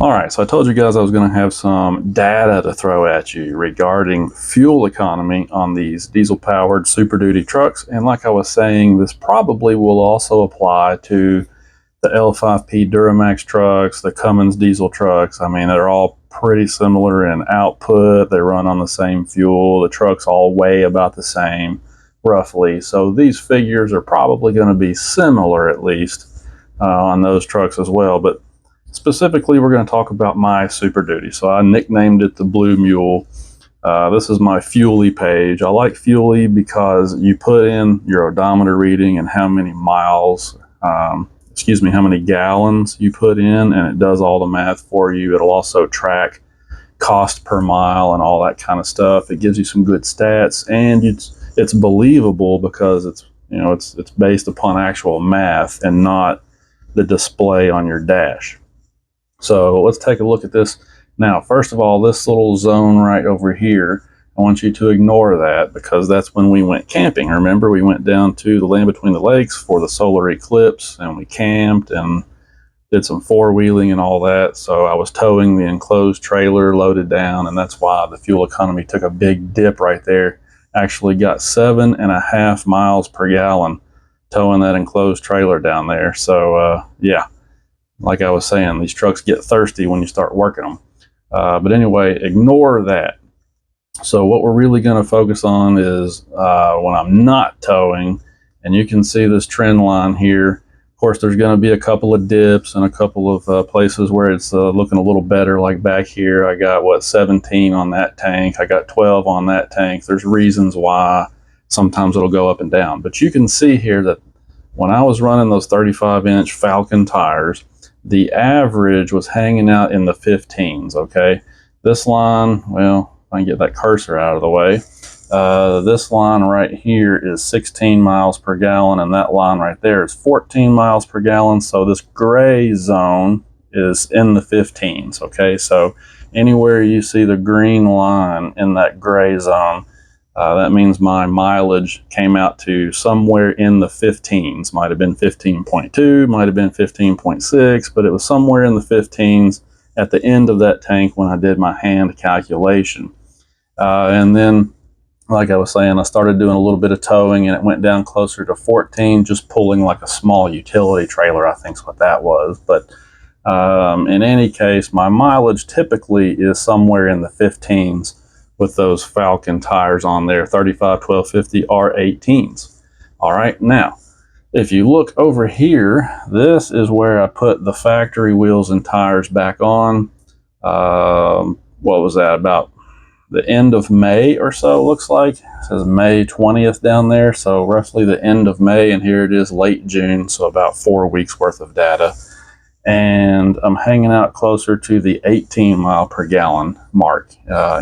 All right, so I told you guys I was going to have some data to throw at you regarding fuel economy on these diesel-powered Super Duty trucks. And like I was saying, this probably will also apply to the L5P Duramax trucks, the Cummins diesel trucks. I mean, they're all pretty similar in output. They run on the same fuel. The trucks all weigh about the same, roughly. So these figures are probably going to be similar, at least, on those trucks as well. But specifically, we're going to talk about my Super Duty. So I nicknamed it the Blue Mule. This is my Fuely page. I like Fuely because you put in your odometer reading and how many miles, how many gallons you put in, and it does all the math for you. It'll also track cost per mile and all that kind of stuff. It gives you some good stats, and it's believable because it's based upon actual math and not the display on your dash. So let's take a look at this. Now, first of all, this little zone right over here, I want you to ignore that because that's when we went camping. Remember, we went down to the Land Between the Lakes for the solar eclipse, and we camped and did some four-wheeling and all that. So I was towing the enclosed trailer loaded down, and that's why the fuel economy took a big dip right there. Actually got 7.5 miles per gallon towing that enclosed trailer down there. So yeah, like I was saying, these trucks get thirsty when you start working them. But anyway, ignore that. So what we're really going to focus on is when I'm not towing, and you can see this trend line here. Of course, there's going to be a couple of dips and a couple of places where it's looking a little better, like back here. I got, 17 on that tank. I got 12 on that tank. There's reasons why sometimes it'll go up and down. But you can see here that when I was running those 35-inch Falcon tires, the average was hanging out in the 15s, okay? This line, well, if I can get that cursor out of the way, this line right here is 16 miles per gallon, and that line right there is 14 miles per gallon. So this gray zone is in the 15s, okay? So anywhere you see the green line in that gray zone, that means my mileage came out to somewhere in the 15s. Might have been 15.2, might have been 15.6, but it was somewhere in the 15s at the end of that tank when I did my hand calculation. And then, like I was saying, I started doing a little bit of towing, and it went down closer to 14, just pulling like a small utility trailer, I think is what that was. But in any case, my mileage typically is somewhere in the 15s with those Falcon tires on there, 35, 12, 50 R18s. All right, now, if you look over here, this is where I put the factory wheels and tires back on. What was that, about the end of May or so, looks like. It says May 20th down there, so roughly the end of May, and here it is late June, so about 4 weeks worth of data. And I'm hanging out closer to the 18 mile per gallon mark.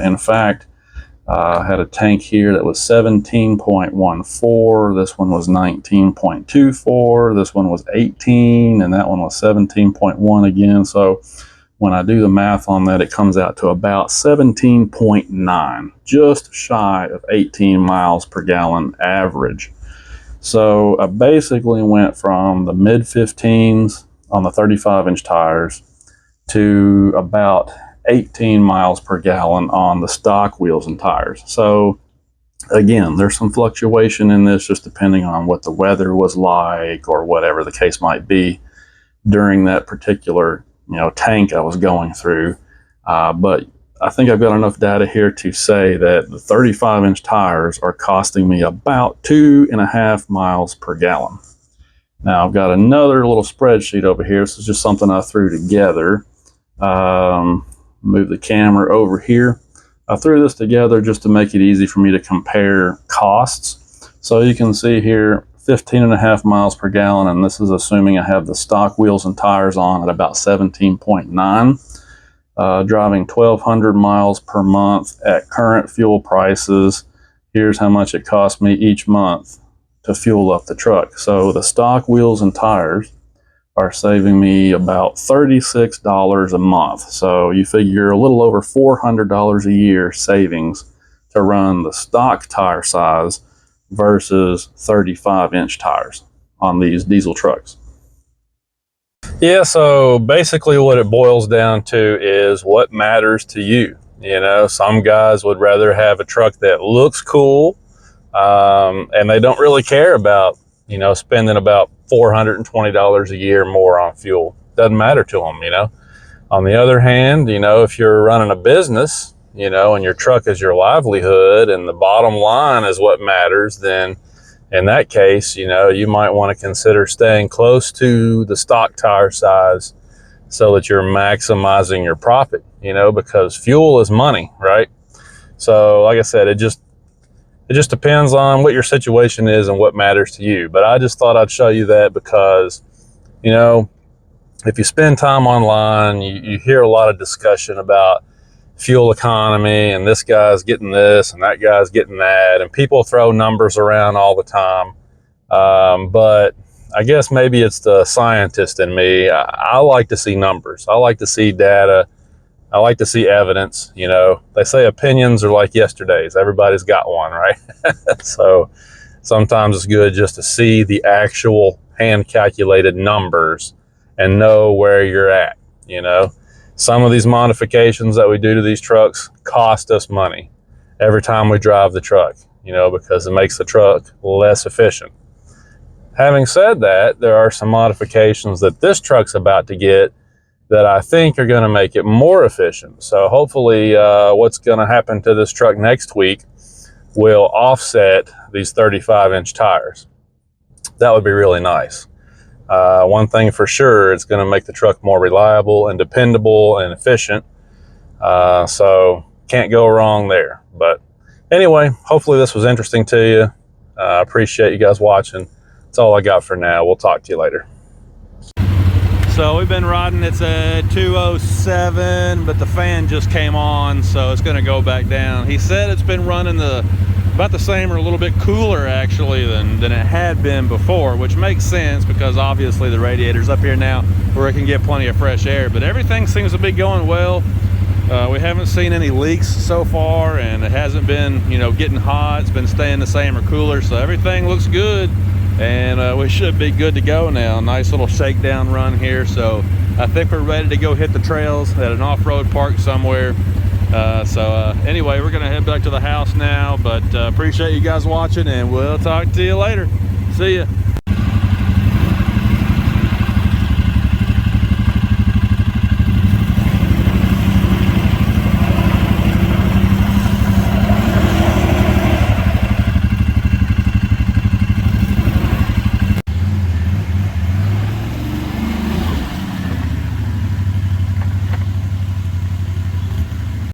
In fact, I had a tank here that was 17.14. This one was 19.24. This one was 18, and that one was 17.1 again. So when I do the math on that, it comes out to about 17.9, just shy of 18 miles per gallon average. So I basically went from the mid 15s on the 35-inch tires to about 18 miles per gallon on the stock wheels and tires. So again, there's some fluctuation in this just depending on what the weather was like or whatever the case might be during that particular tank I was going through. But I think I've got enough data here to say that the 35-inch tires are costing me about 2.5 miles per gallon. Now I've got another little spreadsheet over here. This is just something I threw together. Move the camera over here. I threw this together just to make it easy for me to compare costs. So you can see here 15.5 miles per gallon, and this is assuming I have the stock wheels and tires on at about 17.9. Driving 1,200 miles per month at current fuel prices. Here's how much it cost me each month to fuel up the truck. So the stock wheels and tires are saving me about $36 a month. So you figure a little over $400 a year savings to run the stock tire size versus 35-inch tires on these diesel trucks. Yeah, so basically what it boils down to is what matters to you. You know, some guys would rather have a truck that looks cool, and they don't really care about, you know, spending about $420 a year more on fuel. Doesn't matter to them, you know. On the other hand, you know, if you're running a business, you know, and your truck is your livelihood and the bottom line is what matters, then in that case, you know, you might want to consider staying close to the stock tire size so that you're maximizing your profit, you know, because fuel is money, right? So, like I said, it just depends on what your situation is and what matters to you. But I just thought I'd show you that because, you know, if you spend time online, you hear a lot of discussion about fuel economy and this guy's getting this and that guy's getting that, and people throw numbers around all the time. But I guess maybe it's the scientist in me. I like to see numbers. I like to see data. I like to see evidence. You know, they say opinions are like yesterday's. Everybody's got one, right? So sometimes it's good just to see the actual hand calculated numbers and know where you're at. You know, some of these modifications that we do to these trucks cost us money every time we drive the truck, you know, because it makes the truck less efficient. Having said that, there are some modifications that this truck's about to get that I think are going to make it more efficient. So hopefully what's going to happen to this truck next week will offset these 35-inch tires. That would be really nice. One thing for sure, it's going to make the truck more reliable and dependable and efficient. So can't go wrong there. But anyway, hopefully this was interesting to you. I appreciate you guys watching. That's all I got for now. We'll talk to you later. So we've been riding, it's a 207, but the fan just came on, so it's going to go back down. He said it's been running about the same or a little bit cooler actually than it had been before, which makes sense because obviously the radiator's up here now where it can get plenty of fresh air, but everything seems to be going well. We haven't seen any leaks so far, and it hasn't been, you know, getting hot. It's been staying the same or cooler, so everything looks good. And we should be good to go now. Nice little shakedown run here. So I think we're ready to go hit the trails at an off-road park somewhere. Anyway, we're gonna head back to the house now, but appreciate you guys watching, and we'll talk to you later. See ya.